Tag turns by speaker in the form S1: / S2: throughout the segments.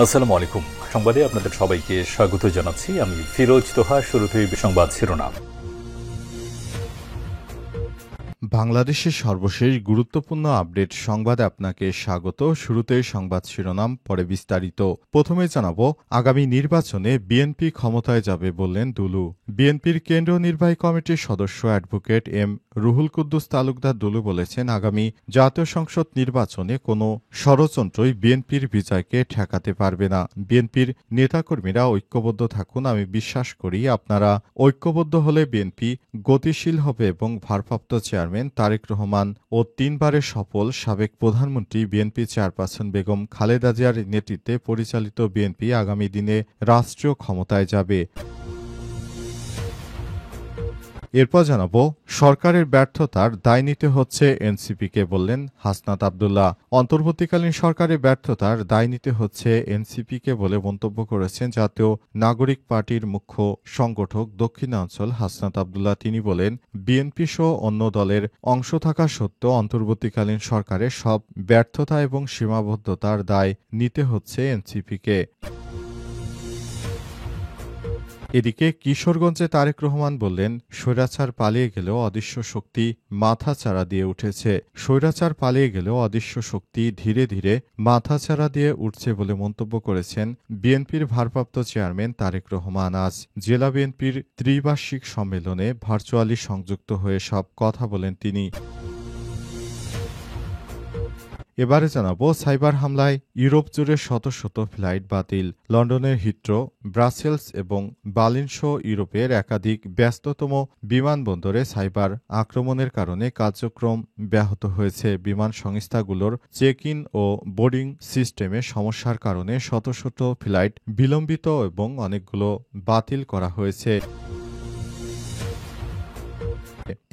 S1: আসসালামু আলাইকুম। সংবাদে আপনাদের সবাইকে স্বাগত জানাচ্ছি। আমি ফিরোজ তোহা। শুরুতেই সংবাদ শিরোনাম।
S2: বাংলাদেশের সর্বশেষ গুরুত্বপূর্ণ আপডেট সংবাদে আপনাকে স্বাগত। শুরুতেই সংবাদ শিরোনাম, পরে বিস্তারিত। প্রথমে জানাব, আগামী নির্বাচনে বিএনপি ক্ষমতায় যাবে বললেন দুলু। বিএনপির কেন্দ্রীয় নির্বাহী কমিটির সদস্য অ্যাডভোকেট এম রুহুল কুদ্দুস তালুকদার দুলু বলেছেন, আগামী জাতীয় সংসদ নির্বাচনে কোনো ষড়যন্ত্রই বিএনপির বিজয়কে ঠেকাতে পারবে না। বিএনপির নেতাকর্মীরা ঐক্যবদ্ধ থাকুন। আমি বিশ্বাস করি আপনারা ঐক্যবদ্ধ হলে বিএনপি গতিশীল হবে এবং ভারপ্রাপ্ত চেয়ারম্যান তারেক রহমান ও তিনবারের সফল সাবেক প্রধানমন্ত্রী বিএনপি চেয়ারপারসন বেগম খালেদা জিয়ার নেতৃত্বে পরিচালিত বিএনপি আগামী দিনে রাষ্ট্রীয় ক্ষমতায় যাবে। এরপর জানাবো, সরকারের ব্যর্থতার দায় নিতে হচ্ছে এনসিপিকে বললেন হাসনাত আব্দুল্লাহ। অন্তর্বর্তীকালীন সরকারের ব্যর্থতার দায় নিতে হচ্ছে এনসিপিকে বলে মন্তব্য করেছেন জাতীয় নাগরিক পার্টির মুখ্য সংগঠক দক্ষিণাঞ্চল হাসনাত আব্দুল্লাহ। তিনি বলেন, বিএনপি সহ অন্য দলের অংশ থাকা সত্ত্বেও অন্তর্বর্তীকালীন সরকারের সব ব্যর্থতা এবং সীমাবদ্ধতার দায় নিতে হচ্ছে এনসিপিকে। এদিকে কিশোরগঞ্জে তারেক রহমান বললেন, স্বৈরাচার পালিয়ে গেলেও অদৃশ্য শক্তি মাথাচাড়া দিয়ে উঠেছে। স্বৈরাচার পালিয়ে গেলেও অদৃশ্য শক্তি ধীরে ধীরে মাথাচাড়া দিয়ে উঠছে বলে মন্তব্য করেছেন বিএনপির ভারপ্রাপ্ত চেয়ারম্যান তারেক রহমান। আজ জেলা বিএনপির ত্রিবার্ষিক সম্মেলনে ভার্চুয়ালি সংযুক্ত হয়ে সব কথা বলেন তিনি। এবারে জানাবো, সাইবার হামলায় ইউরোপ জুড়ে শত শত ফ্লাইট বাতিল। লন্ডনের হিথ্রো, ব্রাসেলস এবং বার্লিন সহ ইউরোপের একাধিক ব্যস্ততম বিমানবন্দরে সাইবার আক্রমণের কারণে কার্যক্রম ব্যাহত হয়েছে। বিমান সংস্থাগুলোর চেক ইন ও বোর্ডিং সিস্টেমে সমস্যার কারণে শত শত ফ্লাইট বিলম্বিত এবং অনেকগুলো বাতিল করা হয়েছে।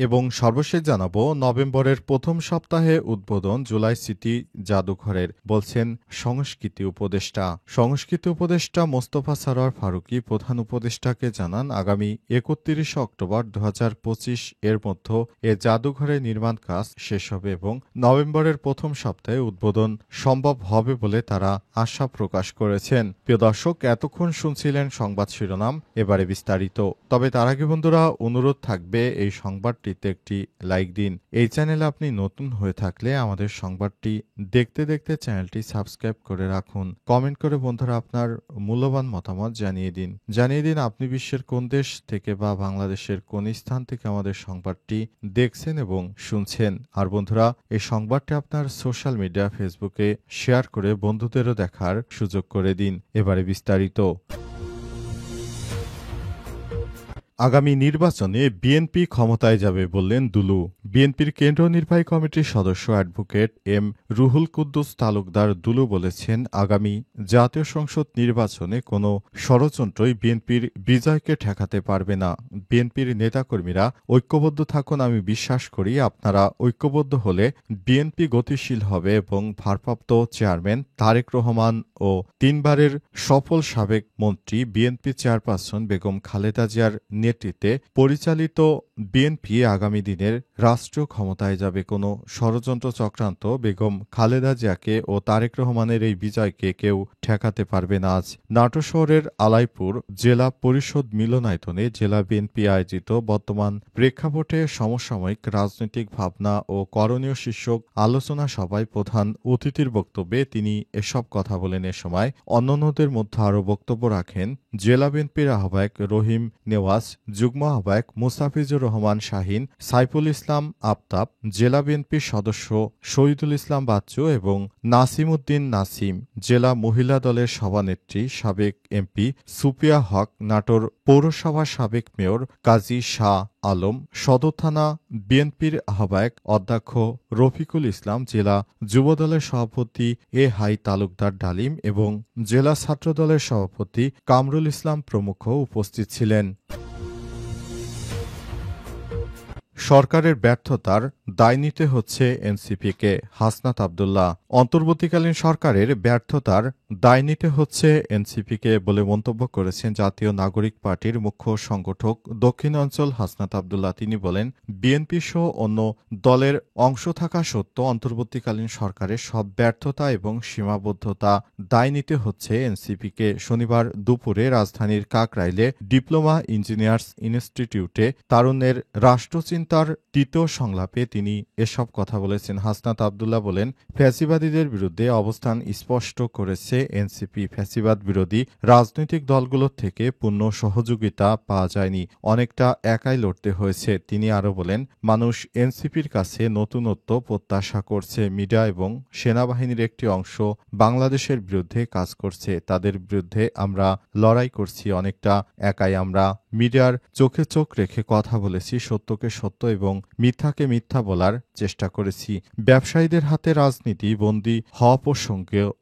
S2: এবং সর্বশেষ জানাবো, নভেম্বরের প্রথম সপ্তাহে উদ্বোধন জুলাই সিটি জাদুঘরের, বলছেন সংস্কৃতি উপদেষ্টা। সংস্কৃতি উপদেষ্টা মোস্তফা সরোয়ার ফারুকী প্রধান উপদেষ্টাকে জানান, আগামী 31 অক্টোবর 2025 এর মধ্যে এ জাদুঘরের নির্মাণ কাজ শেষ হবে এবং নভেম্বরের প্রথম সপ্তাহে উদ্বোধন সম্ভব হবে বলে তারা আশা প্রকাশ করেছেন। প্রিয় দর্শক, এতক্ষণ শুনছিলেন সংবাদ শিরোনাম, এবারে বিস্তারিত। তবে তার আগে বন্ধুরা, অনুরোধ থাকবে এই সংবাদটিতে একটি লাইক দিন। এই চ্যানেলে আপনি নতুন হয়ে থাকলে আমাদের সংবাদটি দেখতে দেখতে চ্যানেলটি সাবস্ক্রাইব করে রাখুন। কমেন্ট করে বন্ধুরা আপনার মূল্যবান মতামত জানিয়ে দিন আপনি বিশ্বের কোন দেশ থেকে বা বাংলাদেশের কোন স্থান থেকে আমাদের সংবাদটি দেখছেন এবং শুনছেন। আর বন্ধুরা, এই সংবাদটি আপনার সোশ্যাল মিডিয়া ফেসবুকে শেয়ার করে বন্ধুদেরও দেখার সুযোগ করে দিন। এবারে বিস্তারিত। আগামী নির্বাচনে বিএনপি ক্ষমতায় যাবে বললেন দুলু। বিএনপির কেন্দ্রীয় নির্বাহী কমিটির সদস্য অ্যাডভোকেট এম রুহুল কুদ্দুস তালুকদার দুলু বলেছেন, আগামী জাতীয় সংসদ নির্বাচনে কোনো ষড়যন্ত্রই বিএনপির বিজয়কে ঠেকাতে পারবে না। বিএনপির নেতাকর্মীরা ঐক্যবদ্ধ থাকুন। আমি বিশ্বাস করি আপনারা ঐক্যবদ্ধ হলে বিএনপি গতিশীল হবে এবং ভারপ্রাপ্ত চেয়ারম্যান তারেক রহমান ও তিনবারের সফল সাবেক মন্ত্রী বিএনপি চেয়ারপারসন বেগম খালেদা জিয়ার নেতৃত্বে পরিচালিত বিএনপি আগামী দিনের রাষ্ট্রীয় ক্ষমতায় যাবে। কোনো ষড়যন্ত্র চক্রান্ত বেগম খালেদা জিয়াকে ও তারেক রহমানের এই বিজয়কে কেউ ঠেকাতে পারবে না। আজ নাটোর শহরের আলাইপুর জেলা পরিষদ মিলনায়তনে জেলা বিএনপি আয়োজিত বর্তমান প্রেক্ষাপটে সমসাময়িক রাজনৈতিক ভাবনা ও করণীয় শীর্ষক আলোচনা সভায় প্রধান অতিথির বক্তব্যে তিনি এসব কথা বলেন। এ সময় অন্যান্যদের মধ্যে আরও বক্তব্য রাখেন জেলা বিএনপির আহ্বায়ক রহিম নেওয়াজ, যুগ্ম আহ্বায়ক মুস্তাফিজুর রহমান শাহীন, সাইফুল ইসলাম আফতাব, জেলা বিএনপির সদস্য শহীদুল ইসলাম বাচ্চু এবং নাসিম উদ্দিন নাসিম, জেলা মহিলা দলের সভানেত্রী সাবেক এমপি সুপিয়া হক, নাটোর পৌরসভার সাবেক মেয়র কাজী শাহ আলম, সদর থানা বিএনপির আহ্বায়ক অধ্যক্ষ রফিকুল ইসলাম, জেলা যুবদলের সভাপতি এ হাই তালুকদার ডালিম এবং জেলা ছাত্রদলের সভাপতি কামরুল ইসলাম প্রমুখ উপস্থিত ছিলেন। সরকারের ব্যর্থতার দায় নিতে হচ্ছে এনসিপিকে, হাসনাত আব্দুল্লাহ। অন্তর্বর্তীকালীন সরকারের ব্যর্থতার দায় নিতে হচ্ছে এনসিপিকে বলে মন্তব্য করেছেন জাতীয় নাগরিক পার্টির মুখ্য সংগঠক দক্ষিণাঞ্চল হাসনাত আব্দুল্লাহ। তিনি বলেন, বিএনপি সহ অন্য দলের অংশ থাকা সত্ত্বেও অন্তর্বর্তীকালীন সরকারের সব ব্যর্থতা এবং সীমাবদ্ধতা দায় নিতে হচ্ছে এনসিপিকে। শনিবার দুপুরে রাজধানীর কাকরাইলে ডিপ্লোমা ইঞ্জিনিয়ার্স ইনস্টিটিউটে তারুণ্যের রাষ্ট্রচিন্তার তৃতীয় সংলাপে তিনি এসব কথা বলেছেন। হাসনাত আব্দুল্লাহ বলেন, ফ্যাসিবাদীদের বিরুদ্ধে অবস্থান স্পষ্ট করেছে এনসিপি। ফ্যাসিবাদ বিরোধী রাজনৈতিক দলগুলোর থেকে পূর্ণ সহযোগিতা পাওয়া যায়নি, অনেকটা একাই লড়তে হয়েছে। তিনি আরও বলেন, মানুষ এনসিপির কাছে নতুনত্ব প্রত্যাশা করছে। মিডিয়া এবং সেনাবাহিনীর একটি অংশ বাংলাদেশের বিরুদ্ধে কাজ করছে, তাদের বিরুদ্ধে আমরা লড়াই করছি অনেকটা একাই। আমরা মিডিয়ার চোখে চোখ রেখে কথা বলেছি, সত্যকে সত্য এবং মিথ্যাকে মিথ্যা বলার চেষ্টা করেছি। ব্যবসায়ীদের হাতে রাজনীতি বন্দী হওয়া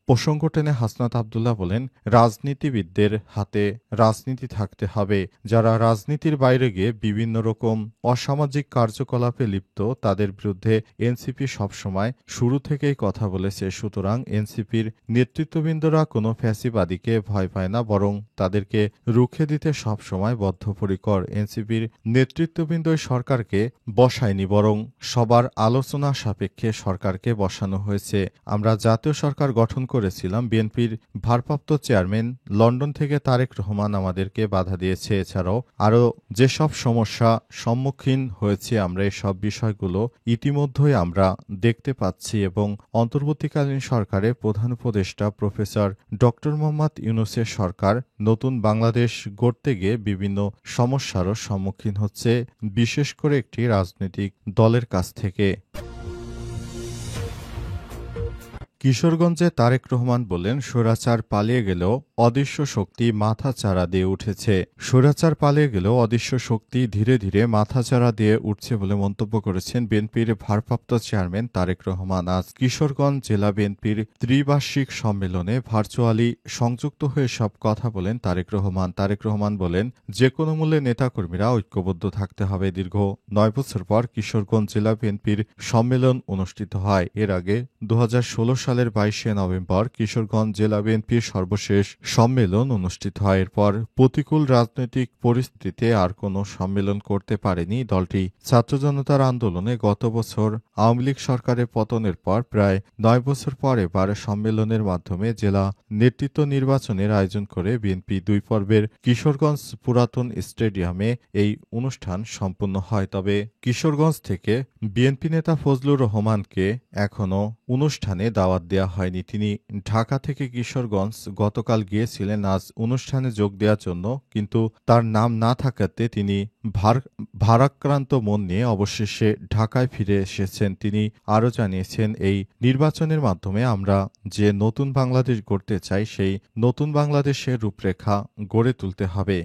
S2: প্রসঙ্গ টেনে হাসনাত আব্দুল্লাহ বলেন, রাজনীতিবিদদের হাতে রাজনীতি থাকতে হবে। যারা রাজনীতির বাইরে গিয়ে বিভিন্ন রকম অসামাজিক কার্যকলাপে লিপ্ত, তাদের বিরুদ্ধে এনসিপি সবসময় শুরু থেকেই কথা বলেছে। সুতরাং এনসিপির নেতৃত্ববৃন্দরা কোনো ফ্যাসিবাদীকে ভয় পায় না, বরং তাদেরকে রুখে দিতে সবসময় বদ্ধপরিকর। এনসিপির নেতৃত্ববৃন্দ সরকারকে বসায়নি, বরং সবার আলোচনা সাপেক্ষে সরকারকে বসানো হয়েছে। আমরা জাতীয় সরকার গঠন করেছিলাম, বিএনপির ভারপ্রাপ্ত চেয়ারম্যান লন্ডন থেকে তারেক রহমান আমাদেরকে বাধা দিয়েছে। এছাড়াও আরও যেসব সমস্যা সম্মুখীন হয়েছে আমরা এসব বিষয়গুলো ইতিমধ্যেই আমরা দেখতে পাচ্ছি এবং অন্তর্বর্তীকালীন সরকারের প্রধান উপদেষ্টা প্রফেসর ডক্টর মোহাম্মদ ইউনূসের সরকার নতুন বাংলাদেশ গড়তে গিয়ে বিভিন্ন সমস্যারও সম্মুখীন হচ্ছে, বিশেষ করে একটি রাজনৈতিক দলের কাছ থেকে। কিশোরগঞ্জে তারেক রহমান বললেন, স্বৈরাচার পালিয়ে গেলেও অদৃশ্য শক্তি মাথাচাড়া দিয়ে উঠেছে। স্বৈরাচার পালিয়ে গেলেও অদৃশ্য শক্তি ধীরে ধীরে মাথাচাড়া দিয়ে উঠছে বলে মন্তব্য করেছেন বিএনপির ভারপ্রাপ্ত চেয়ারম্যান তারেক রহমান। আজ কিশোরগঞ্জ জেলা বিএনপির ত্রিবার্ষিক সম্মেলনে ভার্চুয়ালি সংযুক্ত হয়ে সব কথা বলেন তারেক রহমান। তারেক রহমান বলেন, যে কোনো মূল্যে নেতাকর্মীরা ঐক্যবদ্ধ থাকতে হবে। দীর্ঘ 9 বছর পর কিশোরগঞ্জ জেলা বিএনপির সম্মেলন অনুষ্ঠিত হয়। এর আগে 2016 সালের 22শে নভেম্বর কিশোরগঞ্জ জেলা বিএনপির সর্বশেষ সম্মেলন অনুষ্ঠিত হয়। এরপর প্রতিকূল রাজনৈতিক পরিস্থিতিতে আর কোনো সম্মেলন করতে পারেনি দলটি। ছাত্র জনতার আন্দোলনে গত বছর আওয়ামী লীগ সরকারের পতনের পর প্রায় 9 বছর পর এবার সম্মেলনের মাধ্যমে জেলা নেতৃত্ব নির্বাচনের আয়োজন করে বিএনপি 2 পর্বের কিশোরগঞ্জ পুরাতন স্টেডিয়ামে এই অনুষ্ঠান সম্পন্ন হয়। তবে কিশোরগঞ্জ থেকে বিএনপি নেতা ফজলুর রহমানকে এখনও অনুষ্ঠানে দাওয়াত দেওয়া হয়নি। তিনি ঢাকা থেকে কিশোরগঞ্জ গতকাল গিয়েছিলেন আজ অনুষ্ঠানে যোগ দেওয়ার জন্য, কিন্তু তার নাম না থাকাতে তিনি ভারাক্রান্ত মন নিয়ে অবশেষে ঢাকায় ফিরে এসেছেন। তিনি আরও জানিয়েছেন, এই নির্বাচনের মাধ্যমে আমরা যে নতুন বাংলাদেশ গড়তে চাই, সেই নতুন বাংলাদেশের রূপরেখা গড়ে তুলতে হবে।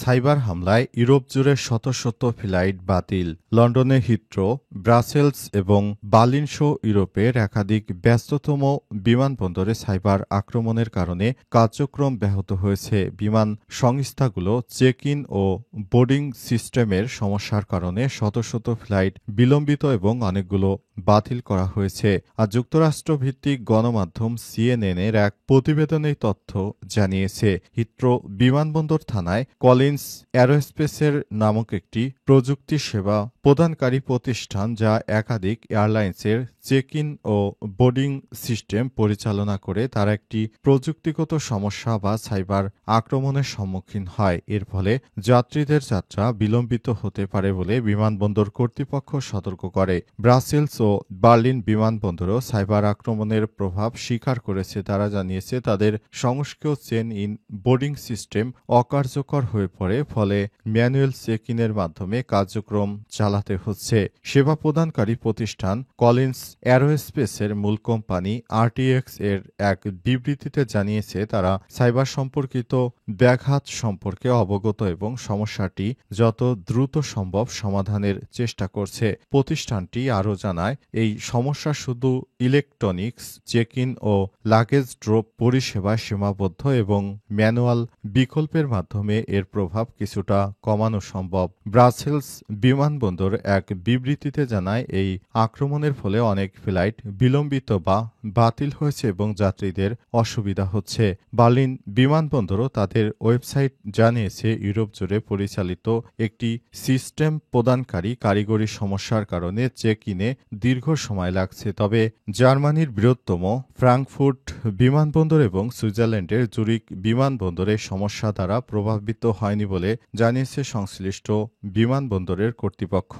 S2: সাইবার হামলায় ইউরোপ জুড়ে শত শত ফ্লাইট বাতিল। লন্ডনে হিথ্রো, ব্রাসেলস এবং বার্লিন সহ ইউরোপের একাধিক ব্যস্ততম বিমানবন্দরে সাইবার আক্রমণের কারণে কার্যক্রম ব্যাহত হয়েছে। বিমান সংস্থাগুলো চেক ইন ও বোর্ডিং সিস্টেমের সমস্যার কারণে শত শত ফ্লাইট বিলম্বিত এবং অনেকগুলো বাতিল করা হয়েছে। আর যুক্তরাষ্ট্র ভিত্তিক গণমাধ্যম CNN-এর এক প্রতিবেদনে তথ্য জানিয়েছে। হিথ্রো বিমানবন্দর থানায় কলিন্স অ্যারোস্পেসের নামক একটি প্রযুক্তি সেবা প্রদানকারী প্রতিষ্ঠান, যা একাধিক এয়ারলাইন্সের চেক ইন ও বোর্ডিং সিস্টেম পরিচালনা করে, তারা একটি প্রযুক্তিগত সমস্যা বা সাইবার আক্রমণের সম্মুখীন হয়। এর ফলে যাত্রীদের যাত্রা বিলম্বিত হতে পারে বলে বিমানবন্দর কর্তৃপক্ষ সতর্ক করে। ব্রাসেলস ও বার্লিন বিমানবন্দরও সাইবার আক্রমণের প্রভাব স্বীকার করেছে। তারা জানিয়েছে, তাদের সংস্কীয় চেক ইন বোর্ডিং সিস্টেম অকার্যকর হয়ে পড়ে, ফলে ম্যানুয়াল চেক ইনের মাধ্যমে কার্যক্রম চালাতে হচ্ছে। সেবা প্রদানকারী প্রতিষ্ঠান কলিন্স অ্যারোস্পেসের মূল কোম্পানি RTX এর এক বিবৃতিতে জানিয়েছে, তারা সাইবার সম্পর্কিত ব্যাঘাত সম্পর্কে অবগত এবং সমস্যাটি যত দ্রুত সম্ভব সমাধানের চেষ্টা করছে। প্রতিষ্ঠানটি আরও জানায়, জানায়, এই সমস্যা শুধু ইলেকট্রনিক্স চেক ইন ও লাগেজ ড্রপ পরিষেবা সীমাবদ্ধ এবং ম্যানুয়াল বিকল্পের মাধ্যমে এর প্রভাব কিছুটা কমানো সম্ভব। ব্রাসেলস বিমানবন্দর এক বিবৃতিতে জানায়, এই আক্রমণের ফলে অনেক ফ্লাইট বিলম্বিত বা বাতিল হয়েছে এবং যাত্রীদের অসুবিধা হচ্ছে। বার্লিন বিমানবন্দরও তাদের ওয়েবসাইট জানিয়েছে, ইউরোপ জুড়ে পরিচালিত একটি সিস্টেম প্রদানকারী কারিগরি সমস্যার কারণে চেক ইনে দীর্ঘ সময় লাগছে। তবে জার্মানির বৃহত্তম ফ্রাঙ্কফুর্ট বিমানবন্দর এবং সুইজারল্যান্ডের জুরিক বিমানবন্দরে সমস্যা দ্বারা প্রভাবিত হয়নি বলে জানিয়েছে সংশ্লিষ্ট বিমানবন্দরের কর্তৃপক্ষ।